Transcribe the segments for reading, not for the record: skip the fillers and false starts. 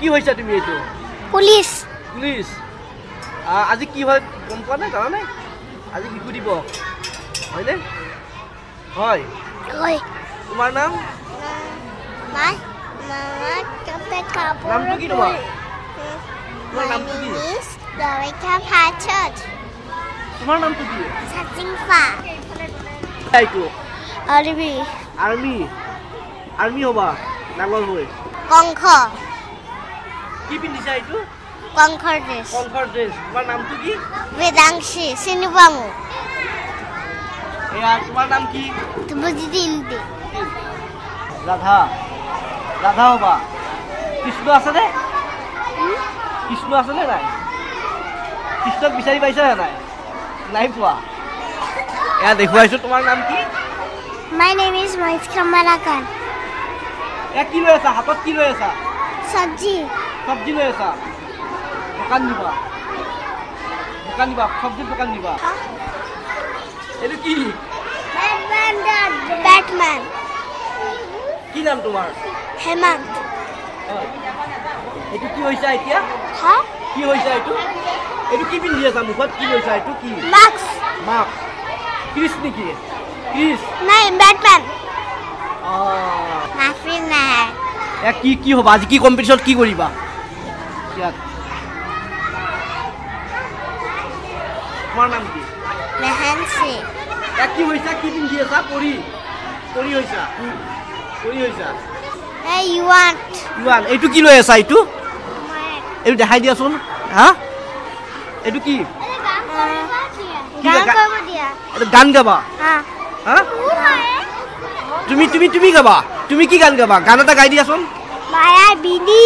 কি হইছা তুমি এইটো পুলিশ পুলিশ আজি কি হয় গম পোৱা নাই জানা নাই আজি শিশু দিবস হয়নে হয় হয় তোমাৰ নাম মাই মামা কাপে কাপোৰ নামটো কি তোমাৰ তোমাৰ নামটো কি দৰেকা ফাচত তোমাৰ নামটো কি সাজিংফা এইটো আৰবি আৰ্মি হবা ডাঙৰ হৈ কংখ কি পিন্ধিছা এইটো কংখৰ ড্ৰেছ তোমাৰ নামটো কি বেদাংশী চিনিপামু এয়া তোমাৰ নাম কি বুজি দিলবি ৰাধা হবা কৃষ্ণ আছে নে নাই কৃষ্ণক বিচাৰি পাইছা নে নাই পোৱা এয়া দেখুৱাইছো তোমাৰ নাম কি My name is Mohit Khamarakan. এয়া কি লৈ আছা হাতত কি লৈ আছা Sabji. চব্জি লৈ আছা দোকান দিবা চব্জিৰ দোকান দিবা এইটো কি Batman. কি নাম তোমাৰ Hemant. এইটো কি হৈছা এতিয়া Huh? কি হৈছা এইটো কি পিন্ধি আছা মুখত কি লৈছা এইটো কি Max. মাক ক্ৰিছ নেকি Chris No, Batman. Nothing nahi. এয়া কি হ'ব আজি কি কম্পিটিশ্যন কি কৰিবা ইয়াত তোমাৰ নাম কি Mehansi. এয়া কি হৈছা কি পিন্ধি আছা পৰি হৈছা Hey, you want? ইমান এইটো কি লৈ আছা এইটো দেখাই দিয়াচোন হা এইটো কি এইটো গান গাবা হা তুমি গাবা তুমি কি গান গাবা গান এটা গাই দিয়াচোন মায়া বিনি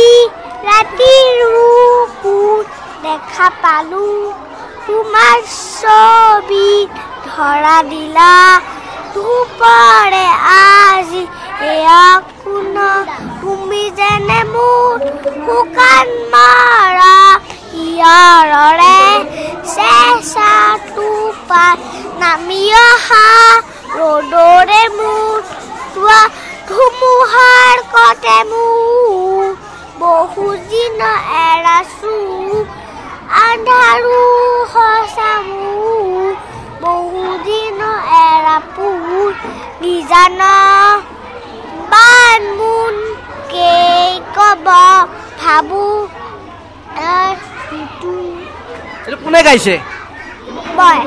ৰাতিৰ ৰূপ দেখা পালো তোমাৰ ছবি ধৰা দিলা ধূপৰে আজি এয়া কোন তুমি যেনে মোৰ শুকান মাৰা ইয়াৰৰে চেঁচা টোপাই নামি অহা ৰ'দৰে মোৰ ধুমুহাৰ কতে মোৰ বহু দিন এৰাছো আন্ধাৰো সঁচা মোৰ বহু দিন এৰা পোৰ নিজান বান মোন কেই কব ভাবো এইটো কোনে গাইছে বয়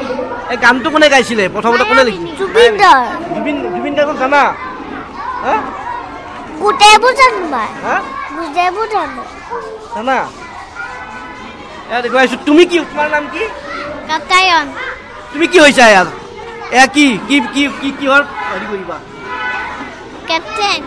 এই গানটো কোনে গাইছিলে প্ৰথমতে কোনে লিখিছিলে জুবিন গাৰ্গক জানা হা গোটেইবোৰ জানো মই হা গোটেইবোৰ জানো জানা এয়া দেখুৱাইছো তুমি কি তোমাৰ নাম কি কাকায়ন তুমি কি হৈছা ইয়াত এয়া কিহৰ হেৰি কৰিবা কেপ্টেইন